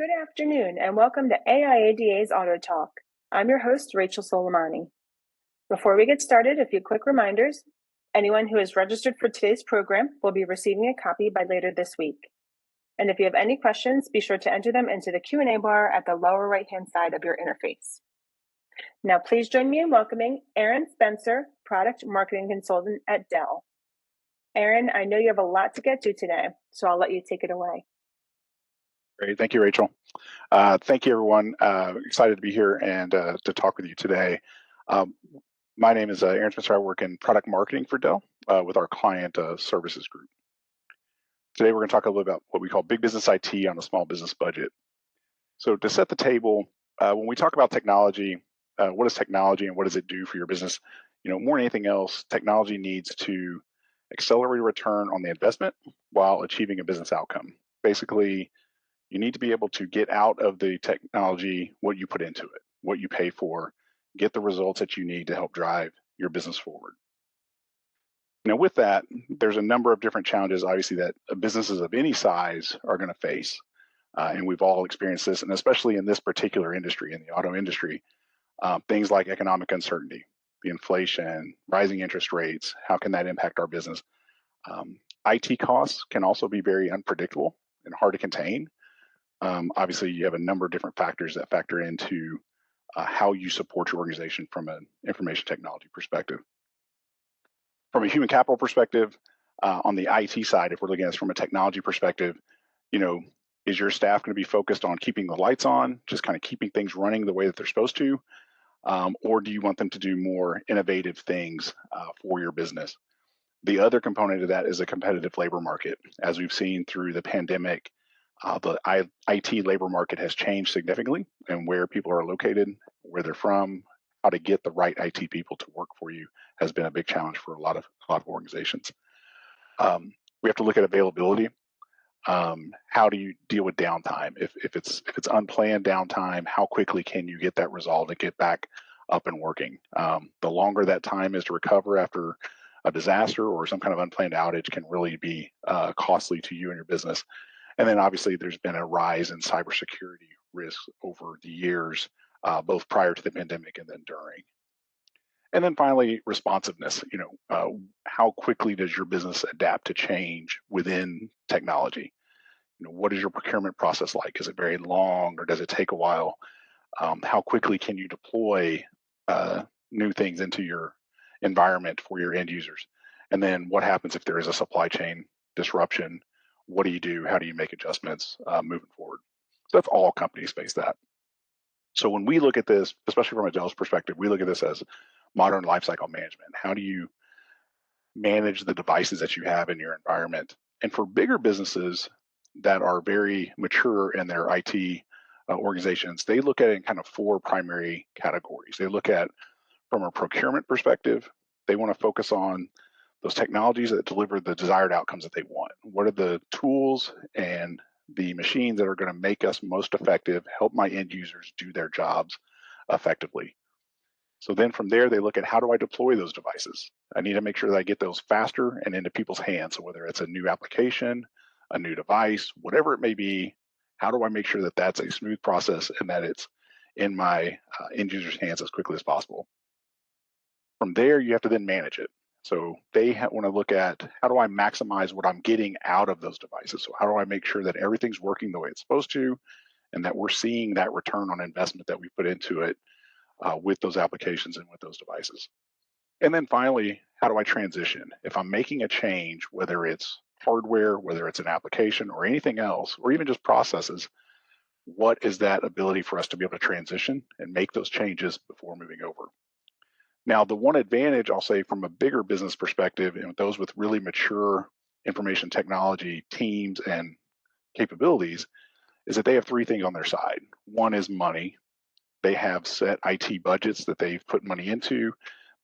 Good afternoon and welcome to AIADA's AutoTalk. I'm your host, Rachel Soleimani. Before we get started, a few quick reminders. Anyone who is registered for today's program will be receiving a copy by later this week. And if you have any questions, be sure to enter them into the Q&A bar at the lower right-hand side of your interface. Now, please join me in welcoming Aaron Spencer, Product Marketing Consultant at Dell. Aaron, I know you have a lot to get to today, so I'll let you take it away. Great. Thank you, Rachel. Thank you, everyone. Excited to be here and to talk with you today. My name is Aaron Spencer. I work in product marketing for Dell with our client services group. Today, we're going to talk a little bit about what we call big business IT on a small business budget. So to set the table, when we talk about technology, what is technology and what does it do for your business? More than anything else, technology needs to accelerate a return on the investment while achieving a business outcome. Basically, you need to be able to get out of the technology what you put into it, what you pay for, get the results that you need to help drive your business forward. Now, with that, there's a number of different challenges, obviously, that businesses of any size are going to face. And we've all experienced this, and especially in this particular industry, in the auto industry, things like economic uncertainty, the inflation, rising interest rates, how can that impact our business? IT costs can also be very unpredictable and hard to contain. Obviously, you have a number of different factors that factor into how you support your organization from an information technology perspective. From a human capital perspective, on the IT side, if we're looking at this from a technology perspective, is your staff going to be focused on keeping the lights on, just kind of keeping things running the way that they're supposed to? Or do you want them to do more innovative things for your business? The other component of that is a competitive labor market. As we've seen through the pandemic, the IT labor market has changed significantly, and where people are located, where they're from, how to get the right IT people to work for you has been a big challenge for a lot of organizations. We have to look at availability. How do you deal with downtime? If it's unplanned downtime, how quickly can you get that resolved and get back up and working? The longer that time is to recover after a disaster or some kind of unplanned outage can really be costly to you and your business. And then obviously there's been a rise in cybersecurity risks over the years, both prior to the pandemic and then during. And then finally, responsiveness. How quickly does your business adapt to change within technology? What is your procurement process like? Is it very long or does it take a while? How quickly can you deploy new things into your environment for your end users? And then what happens if there is a supply chain disruption? What do you do? How do you make adjustments moving forward? So that's all companies face that. So when we look at this, especially from a Dell's perspective, we look at this as modern lifecycle management. How do you manage the devices that you have in your environment? And for bigger businesses that are very mature in their IT organizations, they look at it in kind of four primary categories. They look at, from a procurement perspective, they want to focus on those technologies that deliver the desired outcomes that they want. What are the tools and the machines that are going to make us most effective, help my end users do their jobs effectively? So then from there, they look at, how do I deploy those devices? I need to make sure that I get those faster and into people's hands. So whether it's a new application, a new device, whatever it may be, how do I make sure that that's a smooth process and that it's in my end users' hands as quickly as possible? From there, you have to then manage it. So they want to look at, how do I maximize what I'm getting out of those devices? So how do I make sure that everything's working the way it's supposed to and that we're seeing that return on investment that we put into it with those applications and with those devices? And then finally, how do I transition? If I'm making a change, whether it's hardware, whether it's an application or anything else, or even just processes, what is that ability for us to be able to transition and make those changes before moving over? Now, the one advantage I'll say from a bigger business perspective, and those with really mature information technology teams and capabilities, is that they have three things on their side. One is money. They have set IT budgets that they've put money into.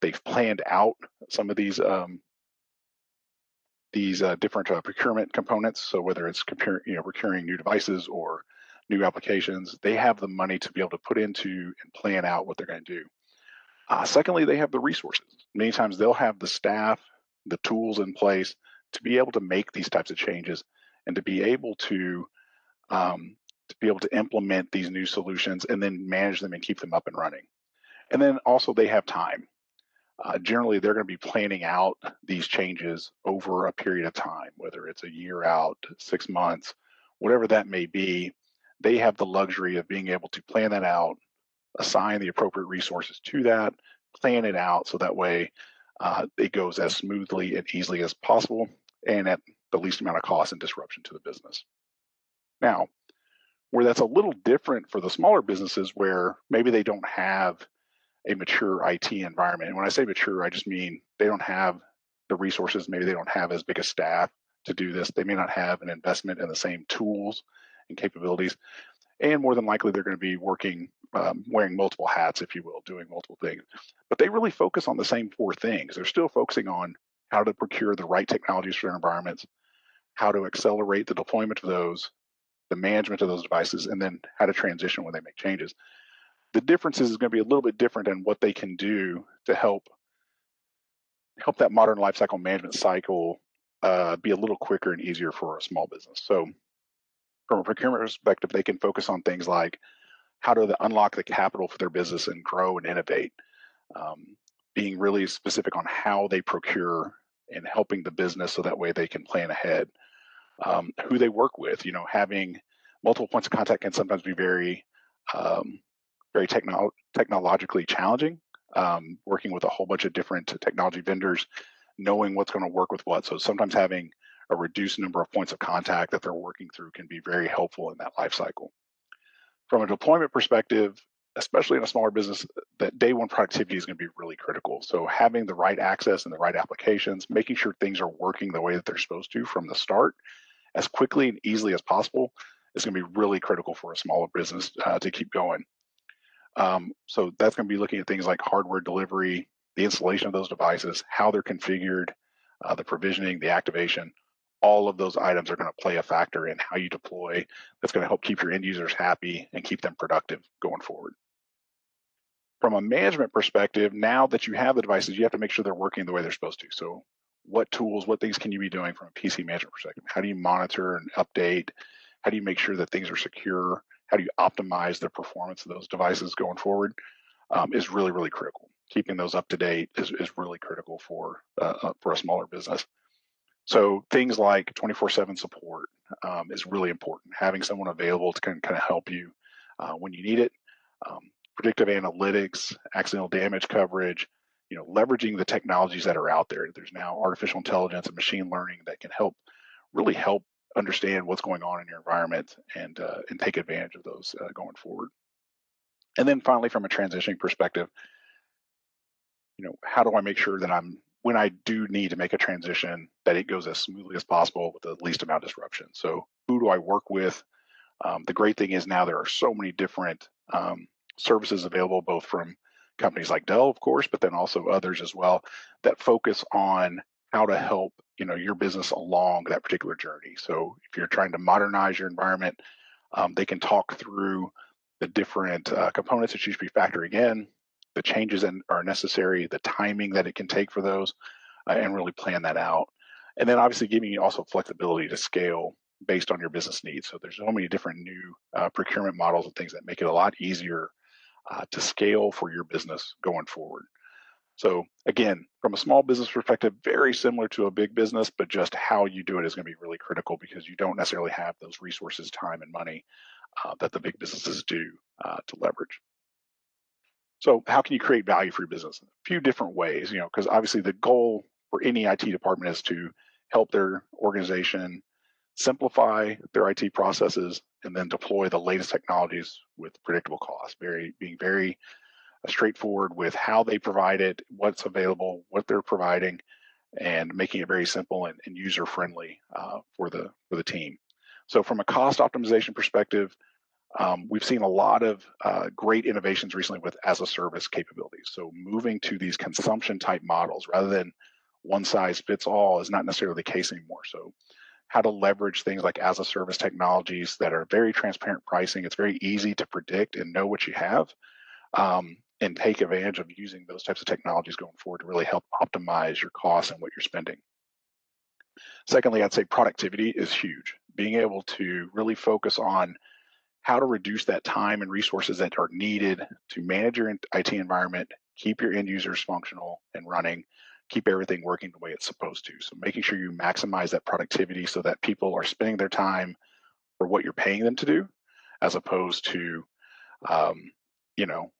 They've planned out some of these different procurement components. So whether it's procuring new devices or new applications, they have the money to be able to put into and plan out what they're going to do. Secondly, they have the resources. Many times they'll have the staff, the tools in place to be able to make these types of changes and to be able to be able to implement these new solutions and then manage them and keep them up and running. And then also they have time. Generally, they're going to be planning out these changes over a period of time, whether it's a year out, 6 months, whatever that may be. They have the luxury of being able to plan that out, assign the appropriate resources to that, plan it out so that way it goes as smoothly and easily as possible and at the least amount of cost and disruption to the business. Now, where that's a little different for the smaller businesses where maybe they don't have a mature IT environment. And when I say mature, I just mean they don't have the resources, maybe they don't have as big a staff to do this. They may not have an investment in the same tools and capabilities. And more than likely, they're going to be working, wearing multiple hats, if you will, doing multiple things. But they really focus on the same four things. They're still focusing on how to procure the right technologies for their environments, how to accelerate the deployment of those, the management of those devices, and then how to transition when they make changes. The difference is going to be a little bit different in what they can do to help that modern lifecycle management cycle be a little quicker and easier for a small business. So from a procurement perspective, they can focus on things like how to unlock the capital for their business and grow and innovate, being really specific on how they procure and helping the business so that way they can plan ahead. Who they work with, having multiple points of contact can sometimes be very technologically challenging, working with a whole bunch of different technology vendors, knowing what's going to work with what. So sometimes having a reduced number of points of contact that they're working through can be very helpful in that life cycle. From a deployment perspective, especially in a smaller business, that day one productivity is going to be really critical. So having the right access and the right applications, making sure things are working the way that they're supposed to from the start as quickly and easily as possible is going to be really critical for a smaller business to keep going. So that's going to be looking at things like hardware delivery, the installation of those devices, how they're configured, the provisioning, the activation. All of those items are going to play a factor in how you deploy. That's going to help keep your end users happy and keep them productive going forward. From a management perspective, now that you have the devices, you have to make sure they're working the way they're supposed to. So what tools, what things can you be doing from a PC management perspective? How do you monitor and update? How do you make sure that things are secure? How do you optimize the performance of those devices going forward? Is really, really critical. Keeping those up to date is really critical for a smaller business. So things like 24/7 support is really important. Having someone available to kind of help you when you need it. Predictive analytics, accidental damage coverage, leveraging the technologies that are out there. There's now artificial intelligence and machine learning that can really help understand what's going on in your environment and take advantage of those going forward. And then finally, from a transitioning perspective, how do I make sure that when I do need to make a transition, that it goes as smoothly as possible with the least amount of disruption? So who do I work with? The great thing is now there are so many different services available, both from companies like Dell, of course, but then also others as well that focus on how to help your business along that particular journey. So if you're trying to modernize your environment, they can talk through the different components that you should be factoring in, the changes that are necessary, the timing that it can take for those, and really plan that out. And then obviously giving you also flexibility to scale based on your business needs. So there's so many different new procurement models and things that make it a lot easier to scale for your business going forward. So again, from a small business perspective, very similar to a big business, but just how you do it is going to be really critical because you don't necessarily have those resources, time, and money that the big businesses do to leverage. So how can you create value for your business? A few different ways, because obviously the goal for any IT department is to help their organization simplify their IT processes and then deploy the latest technologies with predictable costs, being very straightforward with how they provide it, what's available, what they're providing, and making it very simple and user friendly for the team. So from a cost optimization perspective, we've seen a lot of great innovations recently with as a service capabilities. So moving to these consumption type models rather than one size fits all is not necessarily the case anymore. So how to leverage things like as a service technologies that are very transparent pricing. It's very easy to predict and know what you have and take advantage of using those types of technologies going forward to really help optimize your costs and what you're spending. Secondly, I'd say productivity is huge. Being able to really focus on how to reduce that time and resources that are needed to manage your IT environment, keep your end users functional and running, keep everything working the way it's supposed to. So making sure you maximize that productivity so that people are spending their time for what you're paying them to do, as opposed to, um, you know,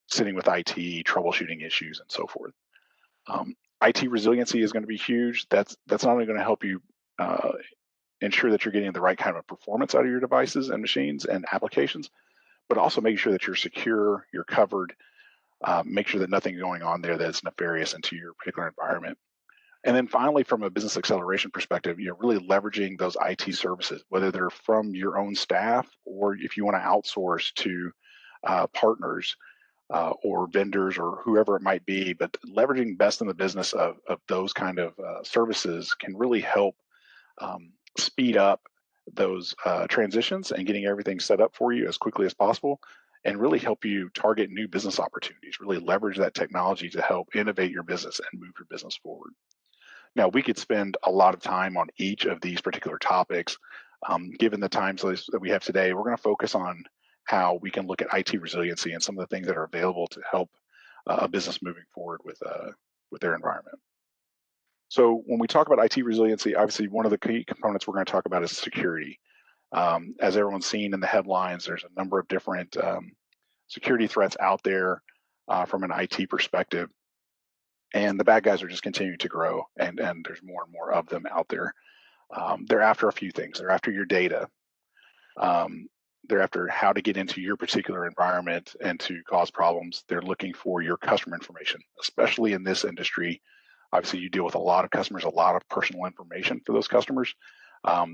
sitting with IT, troubleshooting issues, and so forth. IT resiliency is going to be huge. That's not only going to help you uh, ensure that you're getting the right kind of performance out of your devices and machines and applications, but also making sure that you're secure, you're covered, make sure that nothing's going on there that's nefarious into your particular environment. And then finally, from a business acceleration perspective, you're really leveraging those IT services, whether they're from your own staff or if you want to outsource to partners or vendors or whoever it might be. But leveraging best in the business of those kind of services can really help speed up those transitions and getting everything set up for you as quickly as possible and really help you target new business opportunities, really leverage that technology to help innovate your business and move your business forward. Now, we could spend a lot of time on each of these particular topics. Given the time slots that we have today, we're going to focus on how we can look at IT resiliency and some of the things that are available to help a business moving forward with their environment. So when we talk about IT resiliency, obviously one of the key components we're going to talk about is security. As everyone's seen in the headlines, there's a number of different security threats out there from an IT perspective, and the bad guys are just continuing to grow, and there's more and more of them out there. They're after a few things. They're after your data. Um, they're after how to get into your particular environment and to cause problems. They're looking for your customer information, especially in this industry. Obviously, you deal with a lot of customers, a lot of personal information for those customers.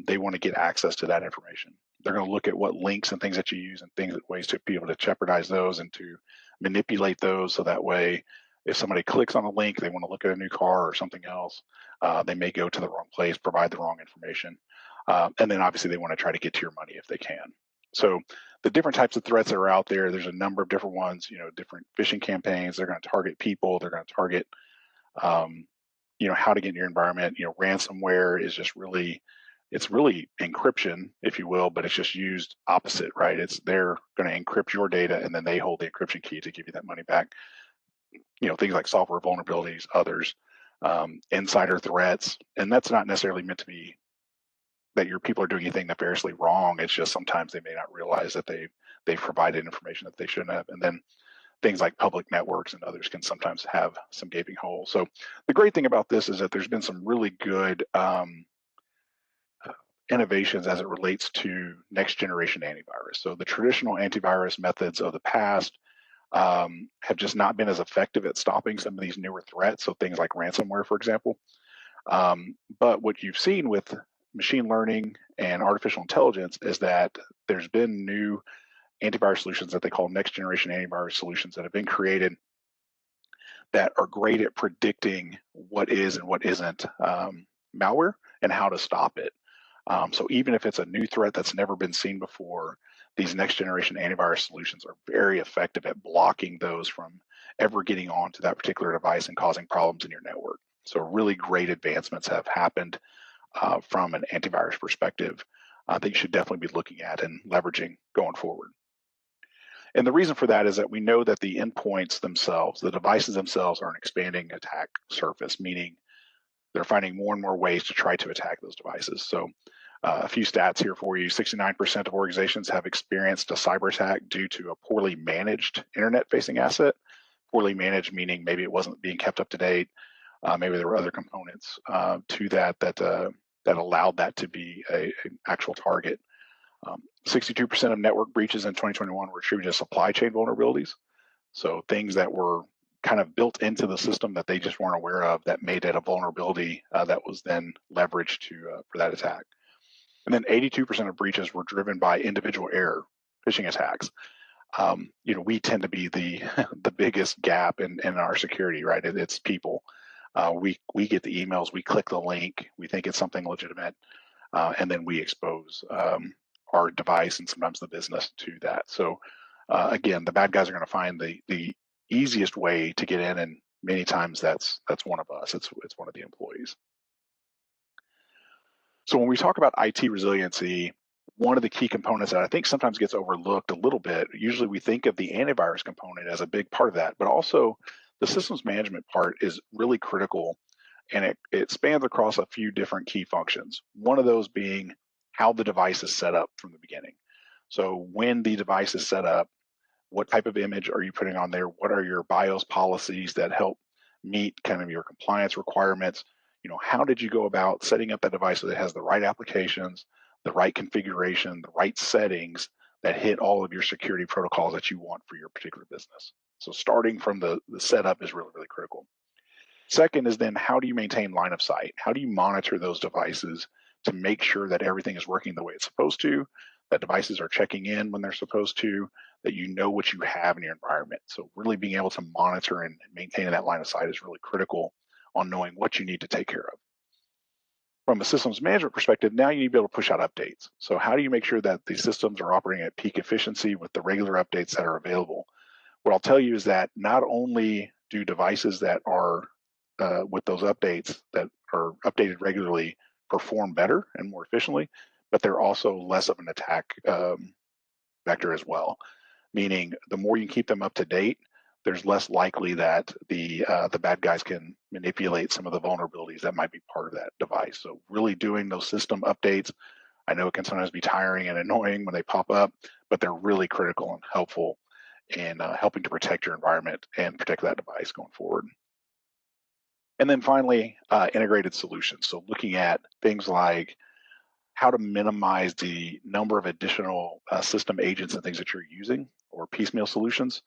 They want to get access to that information. They're going to look at what links and things that you use and things, ways to be able to jeopardize those and to manipulate those. So that way, if somebody clicks on a link, they want to look at a new car or something else, they may go to the wrong place, provide the wrong information. And then obviously they want to try to get to your money if they can. So the different types of threats that are out there, there's a number of different ones, different phishing campaigns. They're going to target people. They're going to target, um, how to get in your environment. Ransomware is just it's really encryption, if you will, but it's just used opposite, right? They're going to encrypt your data and then they hold the encryption key to give you that money back. Things like software vulnerabilities, others, insider threats, and that's not necessarily meant to be that your people are doing anything nefariously wrong. It's just sometimes they may not realize that they've provided information that they shouldn't have, and then things like public networks and others can sometimes have some gaping holes. So the great thing about this is that there's been some really good innovations as it relates to next generation antivirus. So the traditional antivirus methods of the past have just not been as effective at stopping some of these newer threats. So things like ransomware, for example. But what you've seen with machine learning and artificial intelligence is that there's been new antivirus solutions that they call next generation antivirus solutions that have been created that are great at predicting what is and what isn't malware and how to stop it. So even if it's a new threat that's never been seen before, these next generation antivirus solutions are very effective at blocking those from ever getting onto that particular device and causing problems in your network. So really great advancements have happened from an antivirus perspective that you should definitely be looking at and leveraging going forward. And the reason for that is that we know that the endpoints themselves, the devices themselves, are an expanding attack surface, meaning they're finding more and more ways to try to attack those devices. So a few stats here for you. 69% of organizations have experienced a cyber attack due to a poorly managed internet-facing asset. Poorly managed meaning maybe it wasn't being kept up to date. Maybe there were other components to that allowed that to be an actual target. 62% of network breaches in 2021 were attributed to supply chain vulnerabilities. So things that were kind of built into the system that they just weren't aware of that made it a vulnerability that was then leveraged for that attack. And then 82% of breaches were driven by individual error, phishing attacks. We tend to be the the biggest gap in our security, right? It's people. We get the emails, we click the link, we think it's something legitimate, and then we expose our device and sometimes the business to that. So again, the bad guys are going to find the easiest way to get in, and many times that's one of us. It's one of the employees. So when we talk about IT resiliency, one of the key components that I think sometimes gets overlooked a little bit. Usually we think of the antivirus component as a big part of that, but also the systems management part is really critical, and it spans across a few different key functions. One of those being how the device is set up from the beginning. So when the device is set up, what type of image are you putting on there? What are your BIOS policies that help meet kind of your compliance requirements? How did you go about setting up that device so that it has the right applications, the right configuration, the right settings that hit all of your security protocols that you want for your particular business? So starting from the setup is really, really critical. Second is then how do you maintain line of sight? How do you monitor those devices to make sure that everything is working the way it's supposed to, that devices are checking in when they're supposed to, that you know what you have in your environment. So really being able to monitor and maintain that line of sight is really critical on knowing what you need to take care of. From a systems management perspective, now you need to be able to push out updates. So how do you make sure that these systems are operating at peak efficiency with the regular updates that are available? What I'll tell you is that not only do devices that are with those updates that are updated regularly perform better and more efficiently, but they're also less of an attack vector as well. Meaning, the more you keep them up to date, there's less likely that the bad guys can manipulate some of the vulnerabilities that might be part of that device. So really doing those system updates, I know it can sometimes be tiring and annoying when they pop up, but they're really critical and helpful in helping to protect your environment and protect that device going forward. And then finally, integrated solutions. So looking at things like how to minimize the number of additional system agents and things that you're using or piecemeal solutions.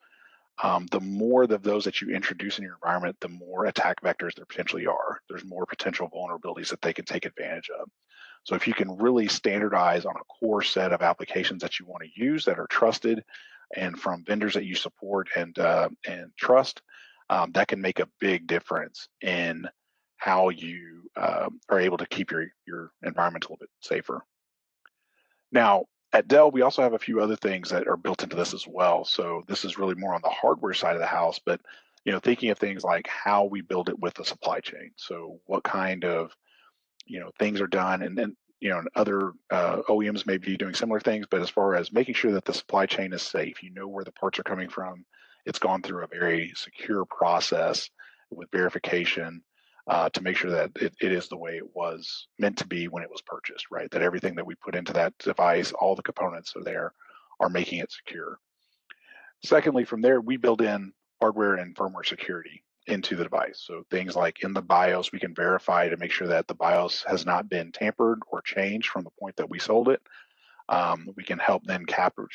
The more of those that you introduce in your environment, the more attack vectors there potentially are. There's more potential vulnerabilities that they can take advantage of. So if you can really standardize on a core set of applications that you want to use that are trusted and from vendors that you support and trust, that can make a big difference in how you are able to keep your environment a little bit safer. Now, at Dell, we also have a few other things that are built into this as well. So this is really more on the hardware side of the house, but thinking of things like how we build it with the supply chain. So what kind of things are done, and then and other OEMs may be doing similar things, but as far as making sure that the supply chain is safe, where the parts are coming from, it's gone through a very secure process with verification to make sure that it is the way it was meant to be when it was purchased, right? That everything that we put into that device, all the components are there, are making it secure. Secondly, from there, we build in hardware and firmware security into the device. So things like in the BIOS, we can verify to make sure that the BIOS has not been tampered or changed from the point that we sold it. We can help then capture,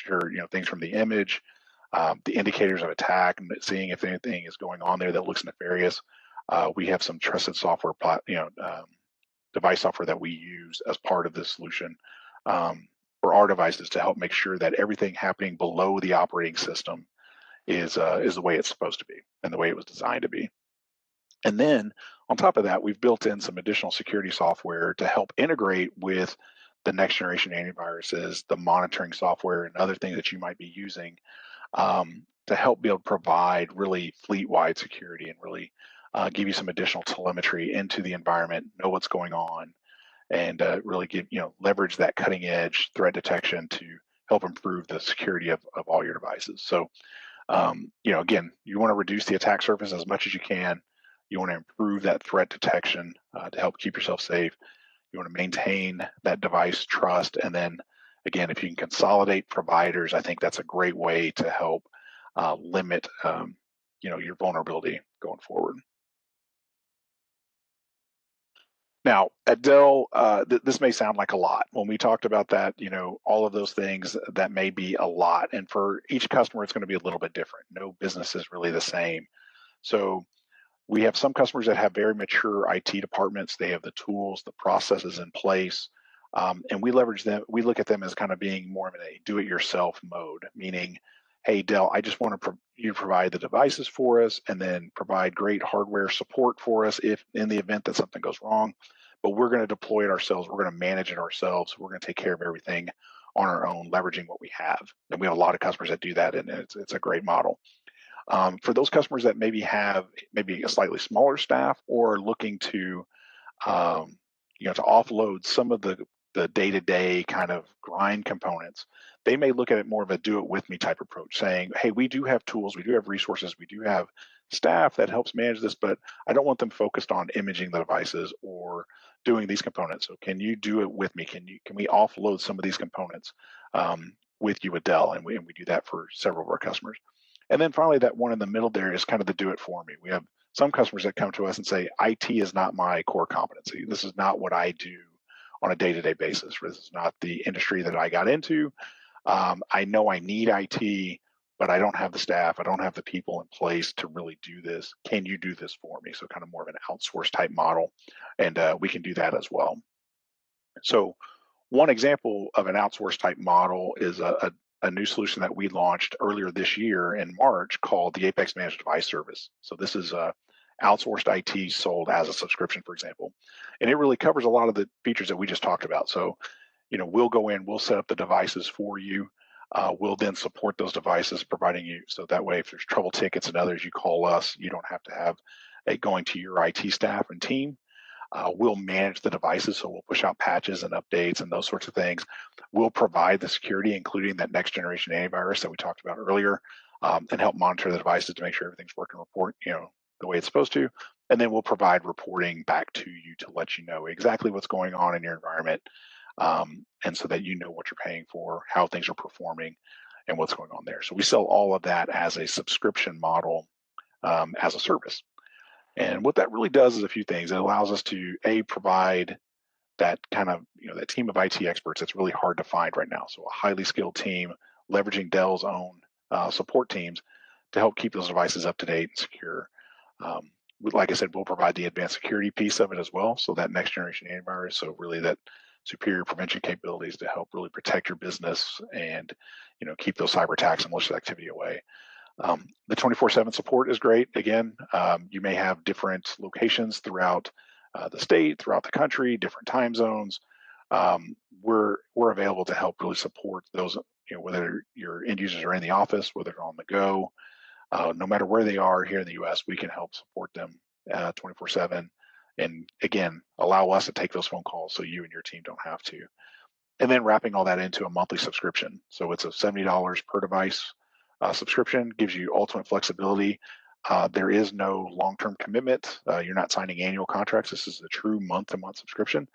things from the image, the indicators of attack, and seeing if anything is going on there that looks nefarious. We have some trusted software, device software that we use as part of this solution for our devices to help make sure that everything happening below the operating system is the way it's supposed to be and the way it was designed to be. And then on top of that, we've built in some additional security software to help integrate with the next generation antiviruses, the monitoring software, and other things that you might be using to help be able to provide really fleet-wide security and really give you some additional telemetry into the environment, know what's going on, and really leverage that cutting edge threat detection to help improve the security of all your devices. So again, you want to reduce the attack surface as much as you can. You want to improve that threat detection to help keep yourself safe. You want to maintain that device trust. And then again, if you can consolidate providers, I think that's a great way to help limit your vulnerability going forward. Now, at Dell, this may sound like a lot. When we talked about that, all of those things, that may be a lot. And for each customer, it's going to be a little bit different. No business is really the same. So we have some customers that have very mature IT departments. They have the tools, the processes in place. And we leverage them. We look at them as kind of being more of a do-it-yourself mode, meaning, hey, Dell, I just want you to provide the devices for us and then provide great hardware support for us if in the event that something goes wrong. But we're going to deploy it ourselves. We're going to manage it ourselves. We're going to take care of everything on our own, leveraging what we have. And we have a lot of customers that do that, and it's a great model. For those customers that maybe have a slightly smaller staff or looking to to offload some of the the day-to-day kind of grind components, they may look at it more of a do-it-with-me type approach, saying, "Hey, we do have tools, we do have resources, we do have staff that helps manage this, but I don't want them focused on imaging the devices or doing these components. So can you do it with me? Can we offload some of these components with you with Dell?" And we do that for several of our customers. And then finally, that one in the middle there is kind of the do it for me. We have some customers that come to us and say, IT is not my core competency. This is not what I do on a day to day basis. This is not the industry that I got into. I know I need IT, but I don't have the staff. I don't have the people in place to really do this. Can you do this for me? So, kind of more of an outsource type model. And we can do that as well. So, one example of an outsource type model is a new solution that we launched earlier this year in March called the Apex Managed Device Service. So this is outsourced IT sold as a subscription, for example, and it really covers a lot of the features that we just talked about. So, we'll go in, we'll set up the devices for you. We'll then support those devices, providing you so that way if there's trouble tickets and others, you call us. You don't have to have it going to your IT staff and team. We'll manage the devices, so we'll push out patches and updates and those sorts of things. We'll provide the security, including that next generation antivirus that we talked about earlier, and help monitor the devices to make sure everything's working, report, the way it's supposed to. And then we'll provide reporting back to you to let you know exactly what's going on in your environment, and so that you know what you're paying for, how things are performing, and what's going on there. So we sell all of that as a subscription model, as a service. And what that really does is a few things. It allows us to provide that kind of that team of IT experts that's really hard to find right now. So a highly skilled team leveraging Dell's own support teams to help keep those devices up to date and secure. Like I said, we'll provide the advanced security piece of it as well. So that next generation antivirus. So really that superior prevention capabilities to help really protect your business and keep those cyber attacks and malicious activity away. The 24/7 support is great. Again, you may have different locations throughout the state, throughout the country, different time zones. We're available to help really support those. Whether your end users are in the office, whether they're on the go, no matter where they are here in the U.S., we can help support them 24/7. And again, allow us to take those phone calls so you and your team don't have to. And then wrapping all that into a monthly subscription. So it's a $70 per device subscription, gives you ultimate flexibility. There is no long-term commitment. You're not signing annual contracts. This is a true month-to-month subscription,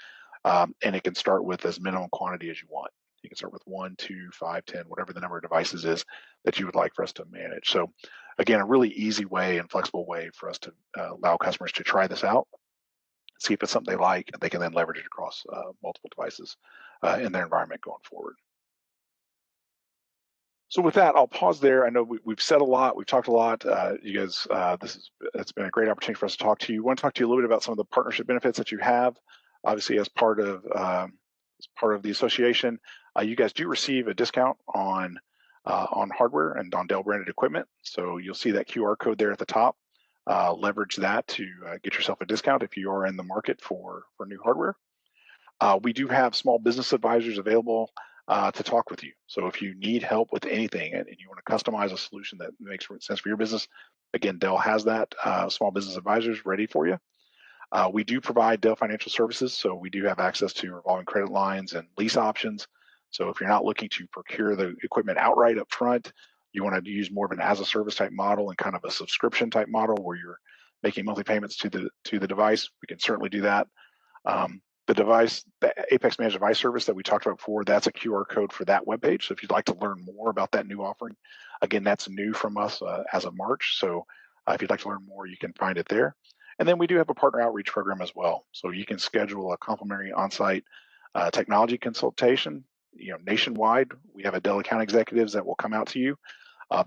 and it can start with as minimum quantity as you want. You can start with 1, 2, 5, 10, whatever the number of devices is that you would like for us to manage. So, again, a really easy way and flexible way for us to allow customers to try this out, see if it's something they like, and they can then leverage it across multiple devices in their environment going forward. So with that, I'll pause there. I know we've said a lot, we've talked a lot. You guys, it's been a great opportunity for us to talk to you. I want to talk to you a little bit about some of the partnership benefits that you have. Obviously, as part of the association, you guys do receive a discount on hardware and on Dell branded equipment. So you'll see that QR code there at the top. Leverage that to get yourself a discount if you are in the market for new hardware. We do have small business advisors available to talk with you. So if you need help with anything and you want to customize a solution that makes sense for your business, again, Dell has that small business advisors ready for you. We do provide Dell Financial Services, so we do have access to revolving credit lines and lease options. So if you're not looking to procure the equipment outright up front, you want to use more of an as a service type model and kind of a subscription type model where you're making monthly payments to the device, we can certainly do that. The Apex Managed Device Service that we talked about before, that's a QR code for that webpage. So if you'd like to learn more about that new offering, again, that's new from us as of March. So if you'd like to learn more, you can find it there. And then we do have a partner outreach program as well. So you can schedule a complimentary on-site technology consultation, nationwide. We have a Dell account executives that will come out to you,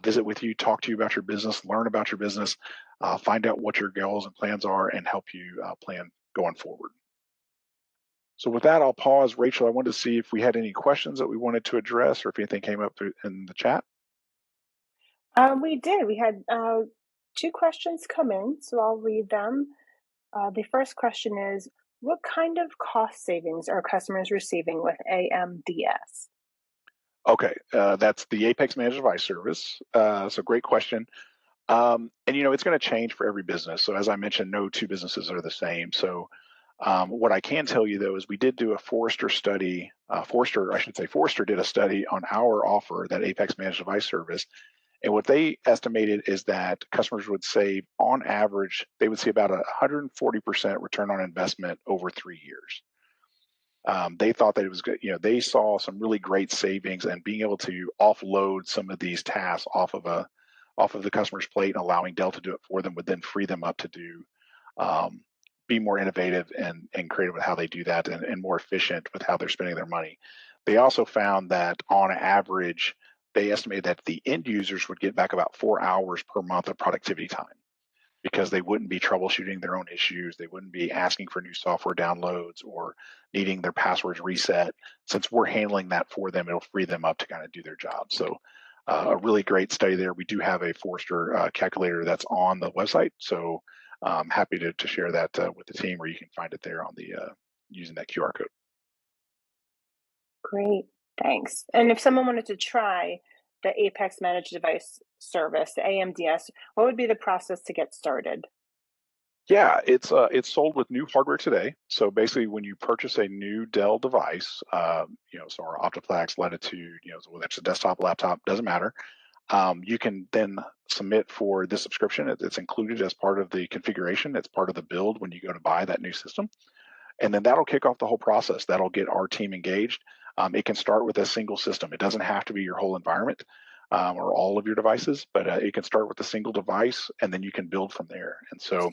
visit with you, talk to you about your business, learn about your business, find out what your goals and plans are, and help you plan going forward. So with that, I'll pause. Rachel, I wanted to see if we had any questions that we wanted to address or if anything came up in the chat. We did. We had two questions come in, so I'll read them. The first question is, what kind of cost savings are customers receiving with AMDS? Okay, that's the Apex Managed Device Service. So great question. And it's going to change for every business. So as I mentioned, no two businesses are the same. So What I can tell you though is we did do a Forrester study. Forrester did a study on our offer, that Apex Managed Device Service, and what they estimated is that customers would save, on average, they would see about 140% return on investment over 3 years. They thought that it was good. They saw some really great savings and being able to offload some of these tasks off of the customer's plate and allowing Dell to do it for them would then free them up to um, be more innovative and creative with how they do that, and more efficient with how they're spending their money. They also found that on average, they estimated that the end users would get back about 4 hours per month of productivity time, because they wouldn't be troubleshooting their own issues. They wouldn't be asking for new software downloads or needing their passwords reset. Since we're handling that for them, it'll free them up to kind of do their job. So a really great study there. We do have a Forrester calculator that's on the website. So I'm happy to share that with the team, or you can find it there on the using that QR code. Great, thanks. And if someone wanted to try the Apex Managed Device Service, the AMDS, what would be the process to get started? Yeah, it's sold with new hardware today. So basically, when you purchase a new Dell device, so our Optiplex, Latitude, so whether it's a desktop, laptop, doesn't matter. You can then submit for this subscription. It's included as part of the configuration. It's part of the build when you go to buy that new system, and then that'll kick off the whole process. That'll get our team engaged. It can start with a single system. It doesn't have to be your whole environment or all of your devices, but it can start with a single device, and then you can build from there. And so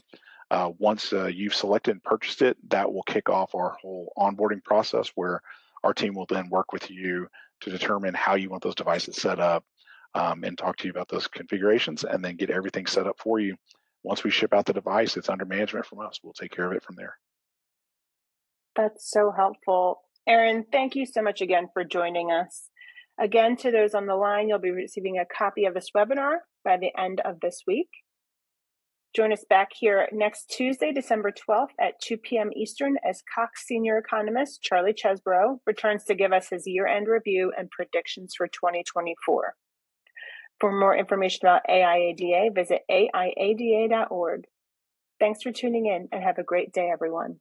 once you've selected and purchased it, that will kick off our whole onboarding process, where our team will then work with you to determine how you want those devices set up, and talk to you about those configurations, and then get everything set up for you. Once we ship out the device, it's under management from us. We'll take care of it from there. That's so helpful. Erin, thank you so much again for joining us. Again, to those on the line, you'll be receiving a copy of this webinar by the end of this week. Join us back here next Tuesday, December 12th at 2 p.m. Eastern, as Cox senior economist Charlie Chesbrough returns to give us his year-end review and predictions for 2024. For more information about AIADA, visit aiada.org. Thanks for tuning in, and have a great day, everyone.